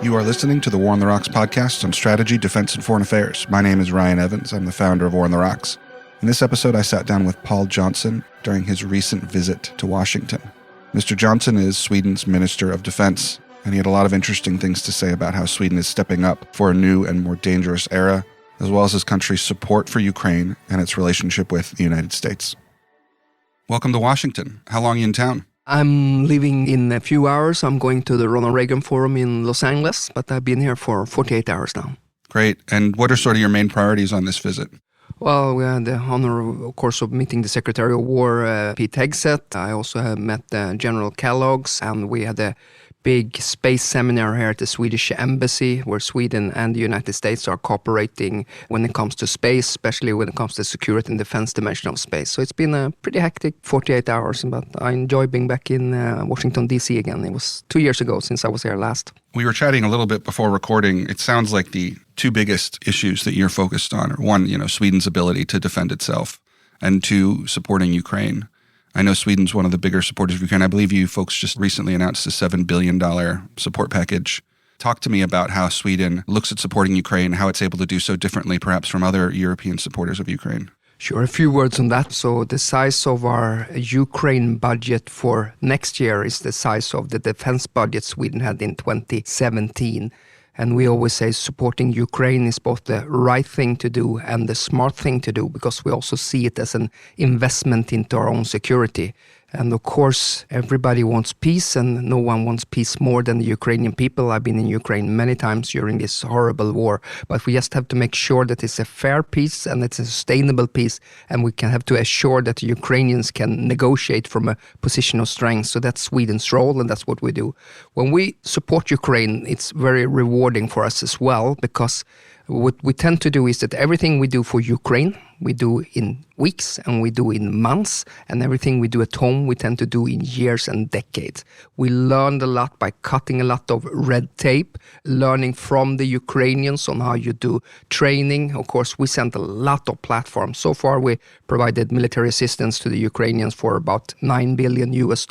You are listening to the War on the Rocks podcast on strategy, defense, and foreign affairs. My name is Ryan Evans. I'm the founder of War on the Rocks. In this episode, I sat down with Paul Jonson during his recent visit to Washington. Mr. Jonson is Sweden's Minister of Defense, and he had a lot of interesting things to say about how Sweden is stepping up for a new and more dangerous era, as well as his country's support for Ukraine and its relationship with the United States. Welcome to Washington. How long are you in town? I'm leaving in a few hours. I'm going to the Ronald Reagan Forum in Los Angeles, but I've been here for 48 hours now. Great. And what are sort of your main priorities on this visit? Well, we had the honor, of course, of meeting the Secretary of War, Pete Hegseth. I also have met General Kellogg's, and we had a big space seminar here at the Swedish Embassy, where Sweden and the United States are cooperating when it comes to space, especially when it comes to security and defense dimension of space. So it's been a pretty hectic 48 hours, but I enjoy being back in Washington, D.C. again. It was 2 years ago since I was here last. We were chatting a little bit before recording. It sounds like the two biggest issues that you're focused on are, one, Sweden's ability to defend itself, and two, supporting Ukraine. I know Sweden's one of the bigger supporters of Ukraine. I believe you folks just recently announced a $7 billion support package. Talk to me about how Sweden looks at supporting Ukraine, how it's able to do so differently perhaps from other European supporters of Ukraine. Sure, a few words on that. So the size of our Ukraine budget for next year is the size of the defense budget Sweden had in 2017. And we always say supporting Ukraine is both the right thing to do and the smart thing to do, because we also see it as an investment into our own security. And of course, everybody wants peace, and no one wants peace more than the Ukrainian people. I've been in Ukraine many times during this horrible war, but we just have to make sure that it's a fair peace and it's a sustainable peace, and we can have to assure that the Ukrainians can negotiate from a position of strength. So that's Sweden's role, and that's what we do. When we support Ukraine, it's very rewarding for us as well, because what we tend to do is that everything we do for Ukraine, we do in weeks and we do in months, and everything we do at home, we tend to do in years and decades. We learned a lot by cutting a lot of red tape, learning from the Ukrainians on how you do training. Of course, we sent a lot of platforms. So far, we provided military assistance to the Ukrainians for about $9 billion US.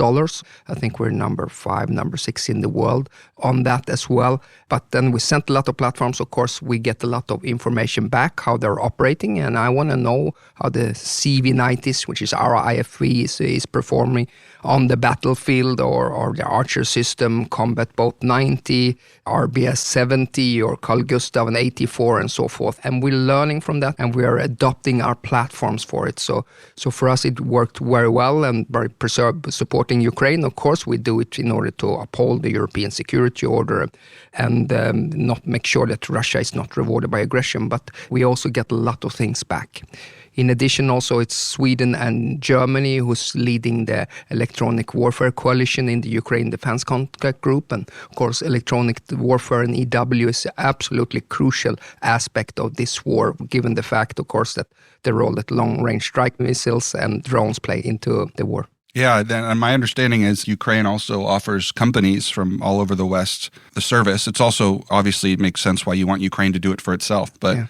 I think we're number 5, number 6 in the world on that as well. But then we sent a lot of platforms. Of course, we get a lot of information back, how they're operating, and I want to know how the CV-90s, which is our IFV, is performing on the battlefield, or the Archer system, Combat Boat 90, RBS 70, or Carl Gustaf and 84, and so forth. And we're learning from that, and we are adopting our platforms for it. So for us, it worked very well, and by supporting Ukraine, of course, we do it in order to uphold the European security order and not make sure that Russia is not rewarded by aggression. But we also get a lot of things back. In addition, also, it's Sweden and Germany who's leading the electronic warfare coalition in the Ukraine Defense Contact Group. And, of course, electronic warfare and EW is an absolutely crucial aspect of this war, given the fact, of course, that the role that long-range strike missiles and drones play into the war. Yeah, and my understanding is Ukraine also offers companies from all over the West the service. It's also, obviously, it makes sense why you want Ukraine to do it for itself, but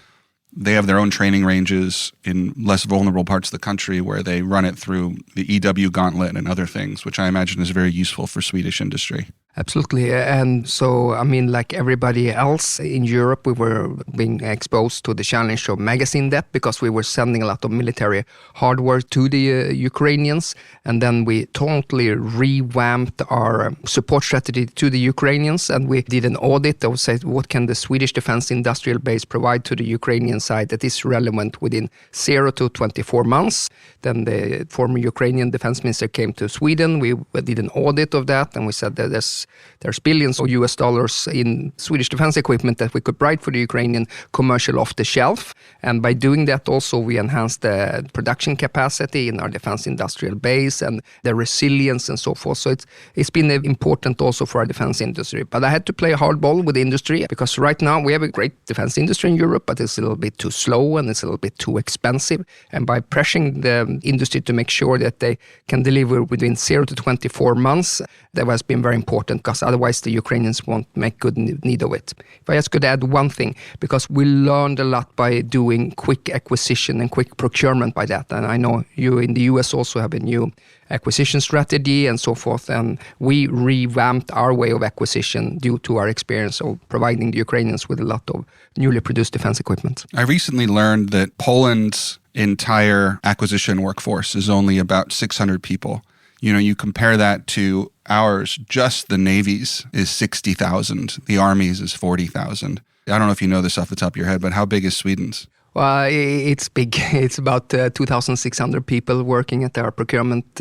they have their own training ranges in less vulnerable parts of the country where they run it through the EW gauntlet and other things, which I imagine is very useful for Swedish industry. Absolutely. And so, like everybody else in Europe, we were being exposed to the challenge of magazine debt because we were sending a lot of military hardware to the Ukrainians. And then we totally revamped our support strategy to the Ukrainians. And we did an audit that would say, what can the Swedish defense industrial base provide to the Ukrainian side that is relevant within 0 to 24 months? Then the former Ukrainian defense minister came to Sweden. We did an audit of that, and we said that there's billions of US dollars in Swedish defense equipment that we could buy for the Ukrainian commercial off the shelf. And by doing that also, we enhanced the production capacity in our defense industrial base and the resilience and so forth. So it's been important also for our defense industry. But I had to play hardball with the industry, because right now we have a great defense industry in Europe, but it's a little bit too slow and it's a little bit too expensive. And by pressuring the industry to make sure that they can deliver within 0 to 24 months, that has been very important. important because otherwise the Ukrainians won't make good need of it. If I just could add one thing, because we learned a lot by doing quick acquisition and quick procurement by that. And I know you in the US also have a new acquisition strategy and so forth. And we revamped our way of acquisition due to our experience of providing the Ukrainians with a lot of newly produced defense equipment. I recently learned that Poland's entire acquisition workforce is only about 600 people. You compare that to ours, just the Navy's is 60,000. The Army's is 40,000. I don't know if you know this off the top of your head, but how big is Sweden's? Well, it's big. It's about 2,600 people working at our procurement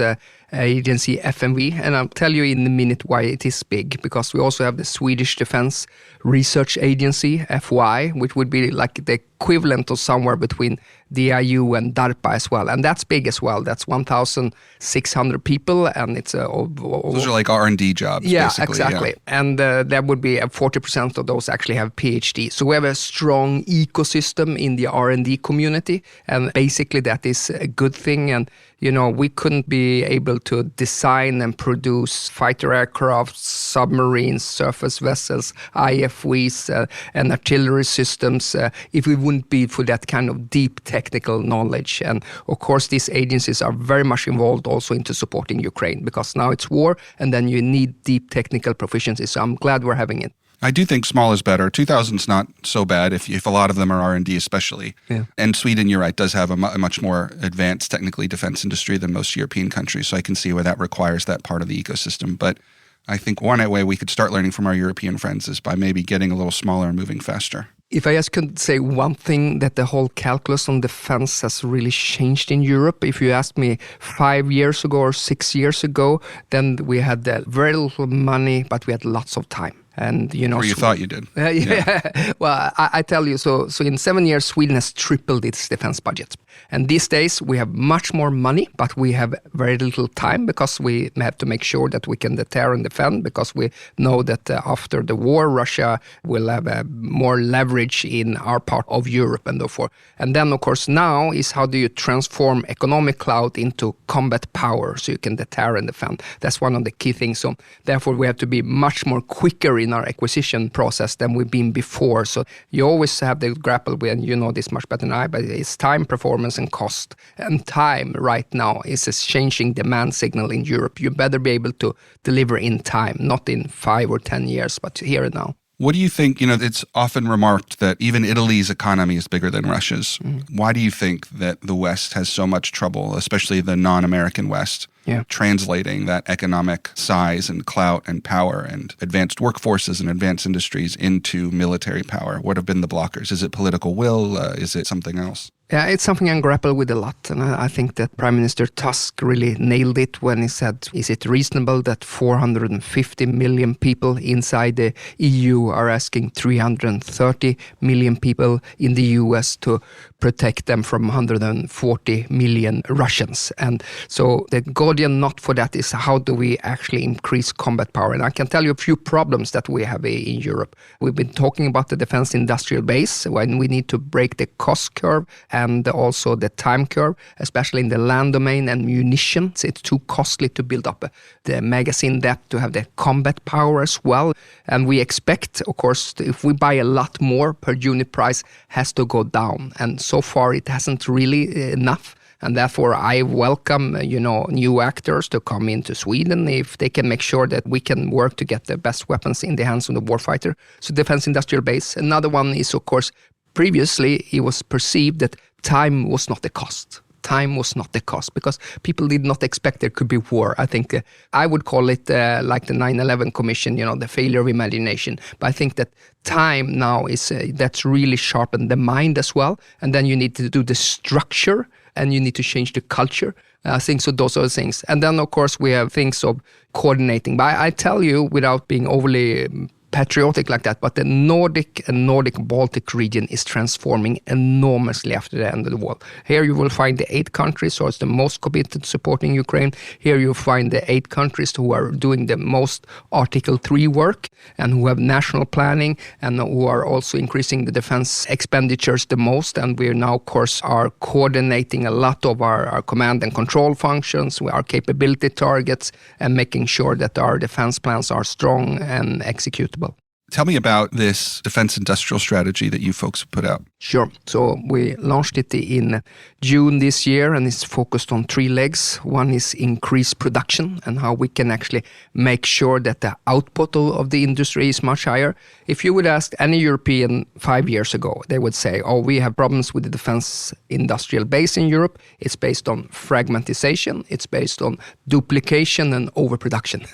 agency, FMV. And I'll tell you in a minute why it is big, because we also have the Swedish Defense Research Agency, FY, which would be like the equivalent of somewhere between DIU and DARPA as well. And that's big as well. That's 1,600 people. And it's those are like R&D jobs, basically. Exactly. Yeah. And that would be 40% of those actually have PhD. So we have a strong ecosystem in the R&D community. And basically that is a good thing. And we couldn't be able to design and produce fighter aircraft, submarines, surface vessels, IFVs, and artillery systems if we wouldn't be for that kind of deep technical knowledge. And of course, these agencies are very much involved also into supporting Ukraine, because now it's war and then you need deep technical proficiency. So I'm glad we're having it. I do think small is better. 2,000's not so bad if a lot of them are R&D especially. Yeah. And Sweden, you're right, does have a much more advanced technically defense industry than most European countries. So I can see where that requires that part of the ecosystem. But I think one way we could start learning from our European friends is by maybe getting a little smaller and moving faster. If I just could say one thing, that the whole calculus on defense has really changed in Europe. If you asked me 5 years ago or 6 years ago, then we had very little money, but we had lots of time. And or you thought you did. Yeah. Well, I tell you, so in 7 years, Sweden has tripled its defense budget. And these days, we have much more money, but we have very little time, because we have to make sure that we can deter and defend, because we know that after the war, Russia will have more leverage in our part of Europe and so forth. And then, of course, now is how do you transform economic clout into combat power so you can deter and defend. That's one of the key things. So therefore, we have to be much more quicker in our acquisition process than we've been before. So you always have to grapple with, and you know this much better than I, but it's time, performance, and cost. And time right now is a changing demand signal in Europe. You better be able to deliver in time, not in 5 or 10 years, but here and now. What do you think, it's often remarked that even Italy's economy is bigger than Russia's. Why do you think that the West has so much trouble, especially the non-American West, translating that economic size and clout and power and advanced workforces and advanced industries into military power? What have been the blockers? Is it political will? Is it something else? Yeah, it's something I grapple with a lot. And I think that Prime Minister Tusk really nailed it when he said, is it reasonable that 450 million people inside the EU are asking 330 million people in the US to protect them from 140 million Russians? And so the Gordian knot for that is, how do we actually increase combat power? And I can tell you a few problems that we have in Europe. We've been talking about the defense industrial base, when we need to break the cost curve and also the time curve, especially in the land domain and munitions. It's too costly to build up the magazine depth to have the combat power as well. And we expect, of course, if we buy a lot more, per unit price has to go down. And so far it hasn't really enough. And therefore, I welcome, new actors to come into Sweden if they can make sure that we can work to get the best weapons in the hands of the warfighter. So defense industrial base. Another one is, of course, previously it was perceived that time was not the cost. Time was not the cost, because people did not expect there could be war. I think I would call it like the 9/11 Commission, the failure of imagination. But I think that time now is that's really sharpened the mind as well. And then you need to do the structure, and you need to change the culture. I think so. Those are the things. And then, of course, we have things of coordinating. But I tell you, without being overly patriotic like that, but the Nordic and Nordic-Baltic region is transforming enormously after the end of the war. Here you will find the 8 countries who are the most committed supporting Ukraine. Here you find the 8 countries who are doing the most Article 3 work and who have national planning and who are also increasing the defense expenditures the most. And we now, of course, are coordinating a lot of our command and control functions, our capability targets, and making sure that our defense plans are strong and executable. Tell me about this defense industrial strategy that you folks have put out. Sure. So we launched it in June this year, and it's focused on 3 legs. One is increased production and how we can actually make sure that the output of the industry is much higher. If you would ask any European 5 years ago, they would say, oh, we have problems with the defense industrial base in Europe. It's based on fragmentization. It's based on duplication and overproduction.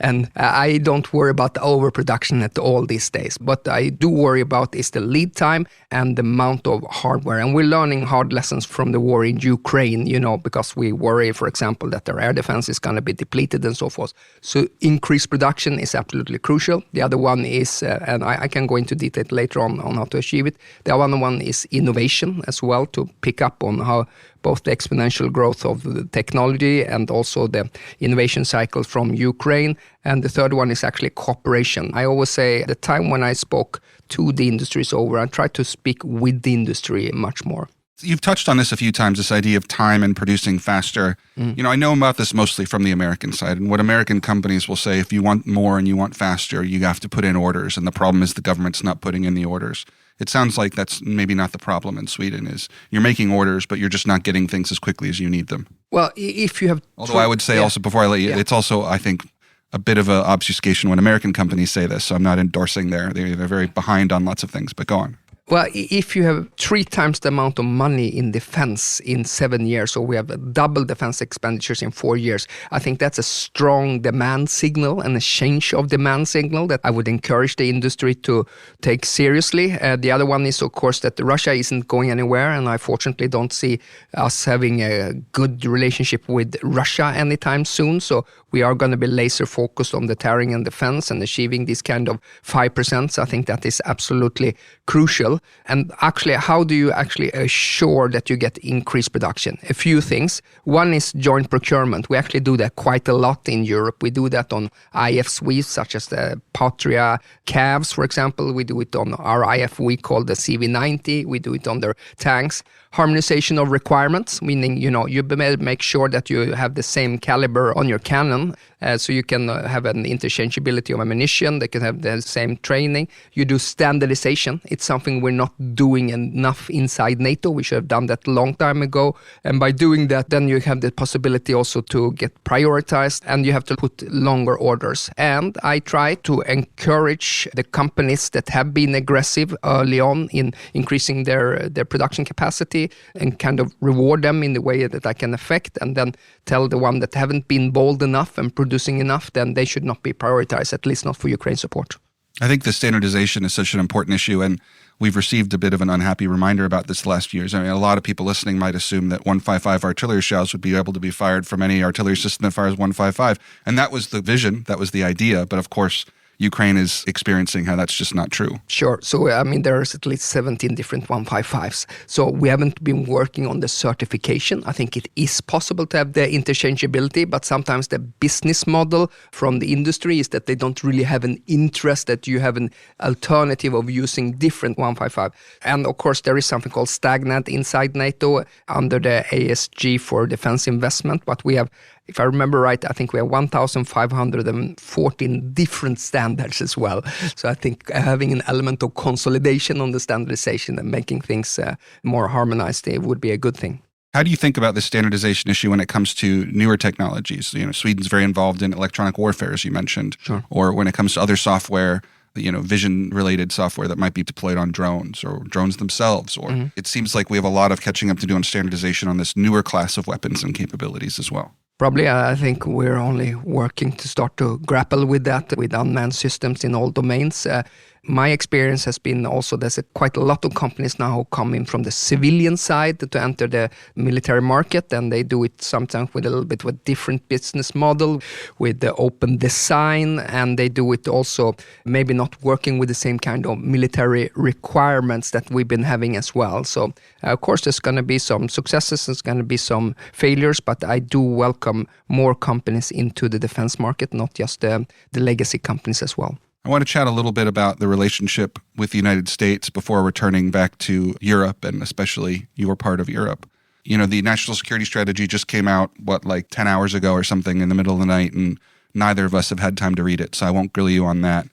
And I don't worry about the overproduction at all these days. What I do worry about is the lead time and the amount of hardware. And we're learning hard lessons from the war in Ukraine, because we worry, for example, that their air defense is going to be depleted and so forth. So increased production is absolutely crucial. The other one is, and I can go into detail later on how to achieve it. The other one is innovation as well, to pick up on how both the exponential growth of the technology and also the innovation cycle from Ukraine. And the third one is actually cooperation. I always say the time when I spoke to the industry is over. I try to speak with the industry much more. You've touched on this a few times, this idea of time and producing faster. I know about this mostly from the American side. And what American companies will say, if you want more and you want faster, you have to put in orders. And the problem is the government's not putting in the orders. It sounds like that's maybe not the problem in Sweden, is you're making orders, but you're just not getting things as quickly as you need them. Well, if you have... Although I would say also, before I let you, it's also, I think, a bit of an obfuscation when American companies say this, so I'm not endorsing they're very behind on lots of things, but go on. Well, if you have 3 times the amount of money in defense in 7 years, or we have double defense expenditures in 4 years, I think that's a strong demand signal and a change of demand signal that I would encourage the industry to take seriously. The other one is, of course, that Russia isn't going anywhere, and I fortunately don't see us having a good relationship with Russia anytime soon. So we are going to be laser focused on deterring and defense and achieving this kind of 5%. So I think that is absolutely crucial. And actually, how do you actually assure that you get increased production? A few things. One is joint procurement. We actually do that quite a lot in Europe. We do that on IF suites, such as the Patria Cavs, for example. We do it on our IF we call the CV90. We do it on their tanks. Harmonization of requirements, meaning, you make sure that you have the same caliber on your cannon, so you can have an interchangeability of ammunition. They can have the same training. You do standardization. It's something we're not doing enough inside NATO. We should have done that a long time ago. And by doing that, then you have the possibility also to get prioritized, and you have to put longer orders. And I try to encourage the companies that have been aggressive early on in increasing their production capacity and kind of reward them in the way that I can affect, and then tell the one that haven't been bold enough and producing enough, then they should not be prioritized, at least not for Ukraine support. I think the standardization is such an important issue, and we've received a bit of an unhappy reminder about this the last years. I mean, a lot of people listening might assume that 155 artillery shells would be able to be fired from any artillery system that fires 155. And that was the vision, that was the idea. But of course, Ukraine is experiencing how that's just not true. Sure. So, there's at least 17 different 155s. So we haven't been working on the certification. I think it is possible to have the interchangeability, but sometimes the business model from the industry is that they don't really have an interest that you have an alternative of using different 155. And of course, there is something called stagnant inside NATO under the ASG for defense investment, but we have, if I remember right, I think we have 1,514 different standards as well. So I think having an element of consolidation on the standardization and making things more harmonized would be a good thing. How do you think about the standardization issue when it comes to newer technologies? Sweden's very involved in electronic warfare, as you mentioned, Sure. Or when it comes to other software, vision-related software that might be deployed on drones or drones themselves. Or It seems like we have a lot of catching up to do on standardization on this newer class of weapons and capabilities as well. Probably, I think we're only working to start to grapple with that, with unmanned systems in all domains. My experience has been also there's quite a lot of companies now who come in from the civilian side to enter the military market, and they do it sometimes with a little bit of a different business model, with the open design, and they do it also maybe not working with the same kind of military requirements that we've been having as well. So of course there's going to be some successes, there's going to be some failures, but I do welcome more companies into the defense market, not just the legacy companies as well. I want to chat a little bit about the relationship with the United States before returning back to Europe, and especially your part of Europe. You know, the national security strategy just came out, 10 hours ago or something in the middle of the night, and neither of us have had time to read it, so I won't grill you on that.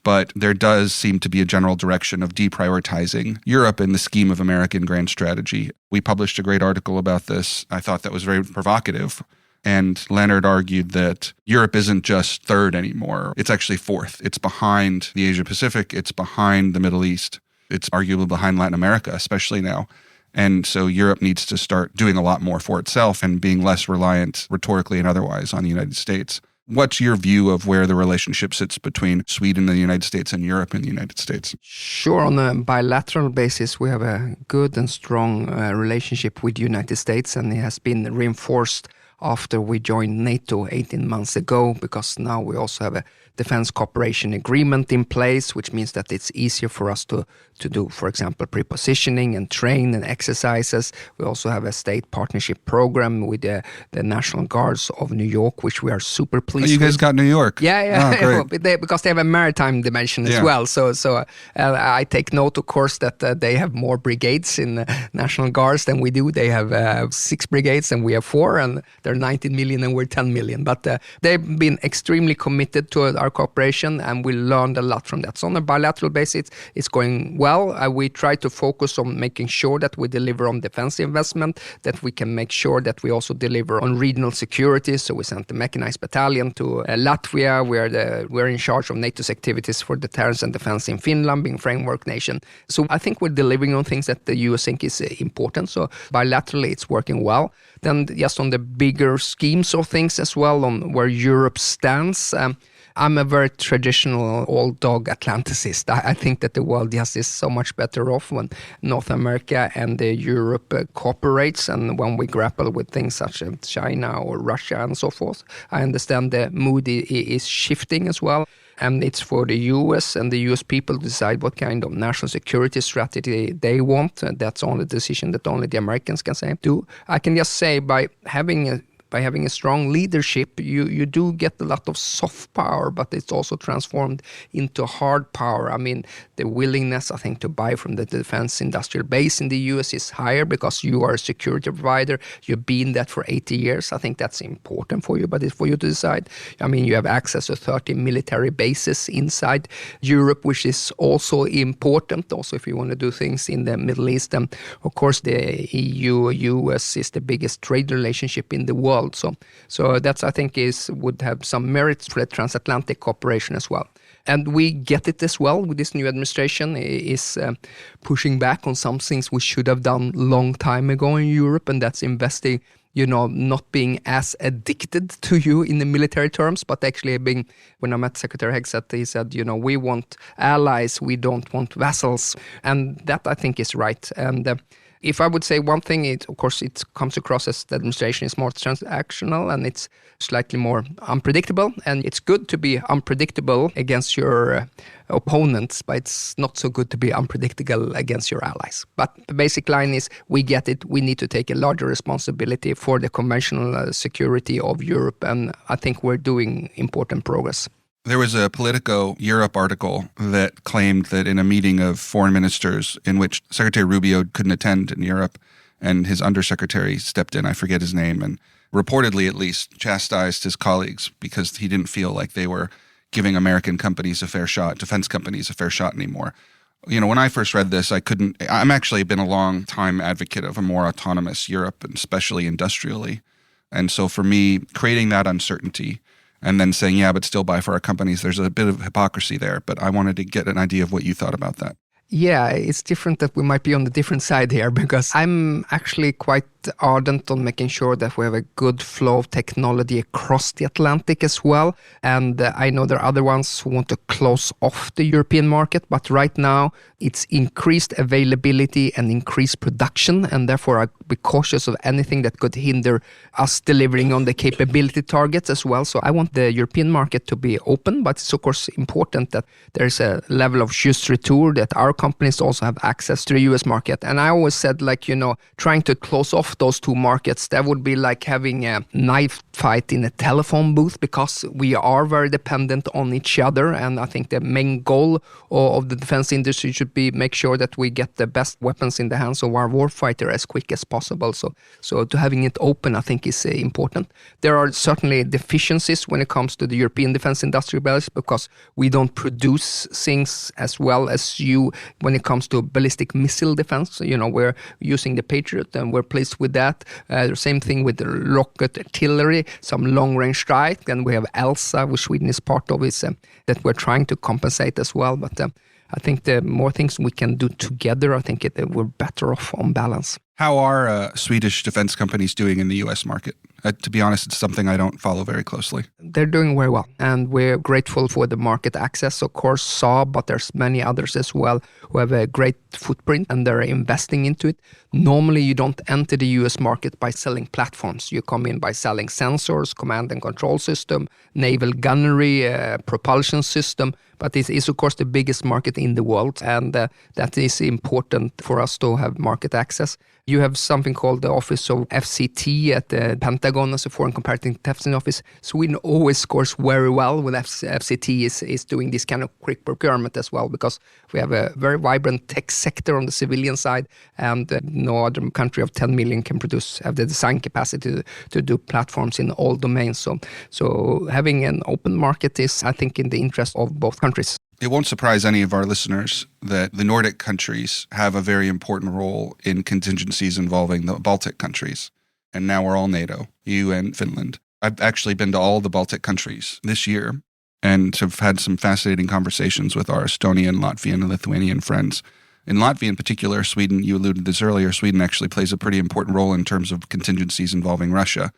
But there does seem to be a general direction of deprioritizing Europe in the scheme of American grand strategy. We published a great article about this. I thought that was very provocative. And Leonard argued that Europe isn't just third anymore. It's actually fourth. It's behind the Asia Pacific. It's behind the Middle East. It's arguably behind Latin America, especially now. And so Europe needs to start doing a lot more for itself and being less reliant rhetorically and otherwise on the United States. What's your view of where the relationship sits between Sweden and the United States and Europe and the United States? Sure, on a bilateral basis, we have a good and strong relationship with the United States, and it has been reinforced after we joined NATO 18 months ago, because now we also have a defense cooperation agreement in place, which means that it's easier for us to do, for example, pre-positioning and train and exercises. We also have a state partnership program with the National Guards of New York, which we are super pleased with. You guys got New York. Yeah. Oh, great. Because they have a maritime dimension as well. So I take note, of course, that they have more brigades in the National Guards than we do. They have 6 brigades and we have 4, and they're 19 million and we're 10 million. But they've been extremely committed to our cooperation, and we learned a lot from that. So on a bilateral basis, it's going well. We try to focus on making sure that we deliver on defense investment, that we can make sure that we also deliver on regional security. So we sent the mechanized battalion to Latvia. We're in charge of NATO's activities for deterrence and defense in Finland, being framework nation. So I think we're delivering on things that the US think is important. So bilaterally, it's working well. Then just on the bigger schemes of things as well, on where Europe stands, I'm a very traditional old dog Atlanticist. I think that the world just is so much better off when North America and Europe cooperates, and when we grapple with things such as China or Russia and so forth. I understand the mood is shifting as well. And it's for the US and the US people to decide what kind of national security strategy they want. That's only a decision that only the Americans can do. I can just say by having a strong leadership, you do get a lot of soft power, but it's also transformed into hard power. I mean, the willingness, I think, to buy from the defense industrial base in the US is higher because you are a security provider. You've been that for 80 years. I think that's important for you, but it's for you to decide. I mean, you have access to 30 military bases inside Europe, which is also important. Also, if you want to do things in the Middle East, and of course, the EU-US is the biggest trade relationship in the world. So that's, I think, would have some merits for the transatlantic cooperation as well. And we get it as well with this new administration is pushing back on some things we should have done long time ago in Europe, and that's investing, not being as addicted to you in the military terms, but actually being, when I met Secretary Hegseth, he said, we want allies, we don't want vassals. And that, I think, is right. And if I would say one thing, of course, it comes across as the administration is more transactional and it's slightly more unpredictable. And it's good to be unpredictable against your opponents, but it's not so good to be unpredictable against your allies. But the basic line is, we get it. We need to take a larger responsibility for the conventional security of Europe. And I think we're doing important progress. There was a Politico Europe article that claimed that in a meeting of foreign ministers in which Secretary Rubio couldn't attend in Europe and his undersecretary stepped in, I forget his name, and reportedly at least chastised his colleagues because he didn't feel like they were giving American companies a fair shot, defense companies a fair shot anymore. When I first read this, I'm actually been a long time advocate of a more autonomous Europe, and especially industrially. And so for me, creating that uncertainty and then saying, yeah, but still buy for our companies, there's a bit of hypocrisy there. But I wanted to get an idea of what you thought about that. Yeah, it's different that we might be on the different side here, because I'm actually quite ardent on making sure that we have a good flow of technology across the Atlantic as well. And I know there are other ones who want to close off the European market, but right now it's increased availability and increased production, and therefore I'd be cautious of anything that could hinder us delivering on the capability targets as well. So I want the European market to be open, but it's of course important that there's a level of juste retour, that our companies also have access to the US market. And I always said, trying to close off those two markets, that would be like having a knife fight in a telephone booth, because we are very dependent on each other. And I think the main goal of the defense industry should be make sure that we get the best weapons in the hands of our warfighter as quick as possible. So to having it open, I think, is important. There are certainly deficiencies when it comes to the European defense industry base, because we don't produce things as well as you when it comes to ballistic missile defense. We're using the Patriot and we're pleased with that. The same thing with the rocket artillery, some long-range strike, and we have ELSA, which Sweden is part of, that we're trying to compensate as well. But I think the more things we can do together, I think we're better off on balance. How are Swedish defense companies doing in the U.S. market? To be honest, it's something I don't follow very closely. They're doing very well, and we're grateful for the market access. Of course, Saab, but there's many others as well who have a great footprint, and they're investing into it. Normally, you don't enter the U.S. market by selling platforms. You come in by selling sensors, command and control system, naval gunnery, propulsion system. But it is, of course, the biggest market in the world, and that is important for us to have market access. You have something called the Office of FCT at the Pentagon as a Foreign Comparative Testing Office. Sweden always scores very well when FCT is doing this kind of quick procurement as well, because we have a very vibrant tech sector on the civilian side, and no other country of 10 million can have the design capacity to do platforms in all domains. So having an open market is, I think, in the interest of both countries. It won't surprise any of our listeners that the Nordic countries have a very important role in contingencies involving the Baltic countries. And now we're all NATO, EU and Finland. I've actually been to all the Baltic countries this year and have had some fascinating conversations with our Estonian, Latvian, and Lithuanian friends. In Latvia in particular, Sweden, you alluded to this earlier, Sweden actually plays a pretty important role in terms of contingencies involving Russia.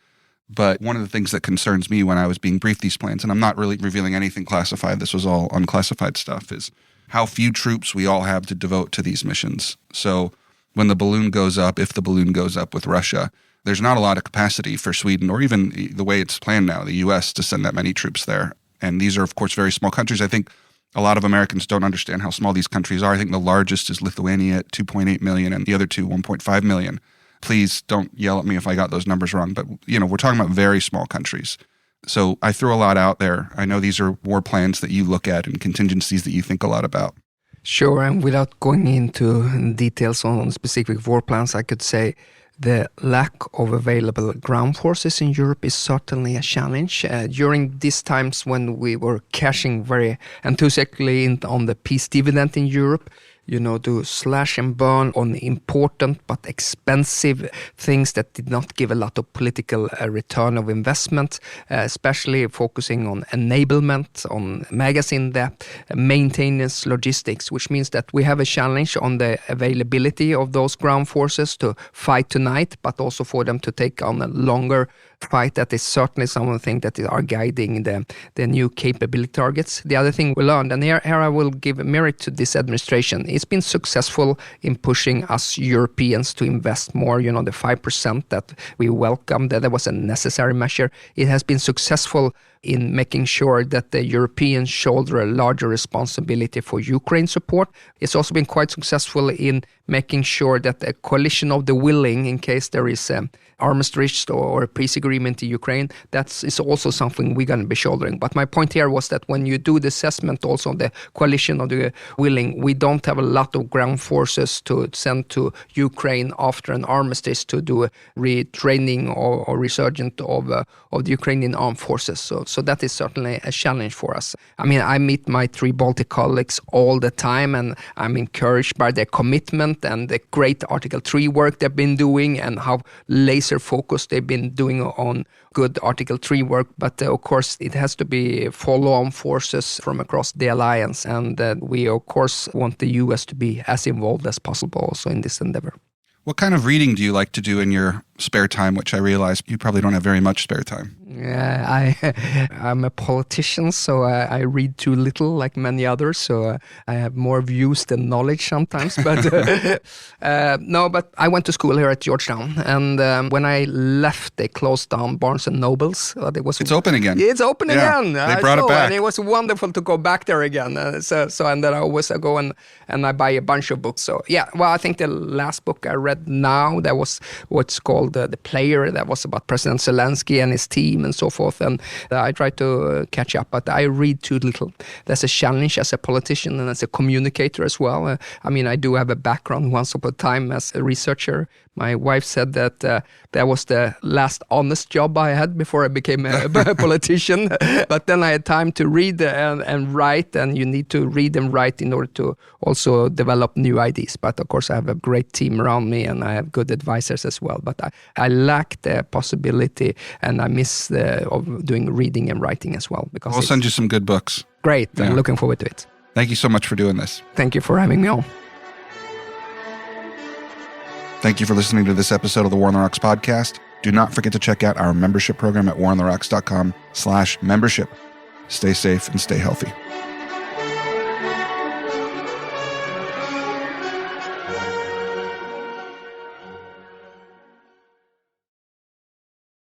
But one of the things that concerns me when I was being briefed these plans, and I'm not really revealing anything classified, this was all unclassified stuff, is how few troops we all have to devote to these missions. So when the balloon goes up, if the balloon goes up with Russia, there's not a lot of capacity for Sweden, or even the way it's planned now, the U.S., to send that many troops there. And these are, of course, very small countries. I think a lot of Americans don't understand how small these countries are. I think the largest is Lithuania at 2.8 million and the other two 1.5 million. Please don't yell at me if I got those numbers wrong, but we're talking about very small countries. So I threw a lot out there. I know these are war plans that you look at and contingencies that you think a lot about. Sure, and without going into details on specific war plans, I could say the lack of available ground forces in Europe is certainly a challenge. During these times when we were cashing very enthusiastically on the peace dividend in Europe, to slash and burn on important but expensive things that did not give a lot of political return of investment, especially focusing on enablement, on magazine depth, maintenance, logistics, which means that we have a challenge on the availability of those ground forces to fight tonight, but also for them to take on a longer fight. That is certainly some of the things that are guiding the new capability targets. The other thing we learned, and here I will give merit to this administration, it's been successful in pushing us Europeans to invest more. The 5% that we welcomed, that was a necessary measure. It has been successful in making sure that the Europeans shoulder a larger responsibility for Ukraine support. It's also been quite successful in making sure that a coalition of the willing, in case there is armistice or a peace agreement in Ukraine, that is also something we're going to be shouldering. But my point here was that when you do the assessment also of the coalition of the willing, we don't have a lot of ground forces to send to Ukraine after an armistice to do a retraining or resurgent of the Ukrainian armed forces. So that is certainly a challenge for us. I mean, I meet my 3 Baltic colleagues all the time, and I'm encouraged by their commitment and the great Article 3 work they've been doing and how laser focused they've been doing on good Article 3 work. But of course, it has to be follow-on forces from across the alliance. And we, of course, want the US to be as involved as possible also in this endeavor. What kind of reading do you like to do in your spare time, which I realize you probably don't have very much spare time. Yeah, I'm a politician, so I read too little, like many others. So I have more views than knowledge sometimes. But no, but I went to school here at Georgetown, and when I left, they closed down Barnes and Nobles. It's open again. It's open again. They brought it back, and it was wonderful to go back there again. And then I always go and I buy a bunch of books. So yeah, well, I think the last book I read now, that was what's called The Player. That was about President Zelensky and his team and so forth, and I try to catch up, but I read too little. That's a challenge as a politician and as a communicator as well. I mean, I do have a background once upon a time as a researcher. My wife said that that was the last honest job I had before I became a politician. But then I had time to read and write, and you need to read and write in order to also develop new ideas. But of course, I have a great team around me, and I have good advisors as well. But I lack the possibility, and I miss of doing reading and writing as well. Because we'll send you some good books. Great. Yeah. I'm looking forward to it. Thank you so much for doing this. Thank you for having me on. Thank you for listening to this episode of the War on the Rocks podcast. Do not forget to check out our membership program at warontherocks.com/membership. Stay safe and stay healthy.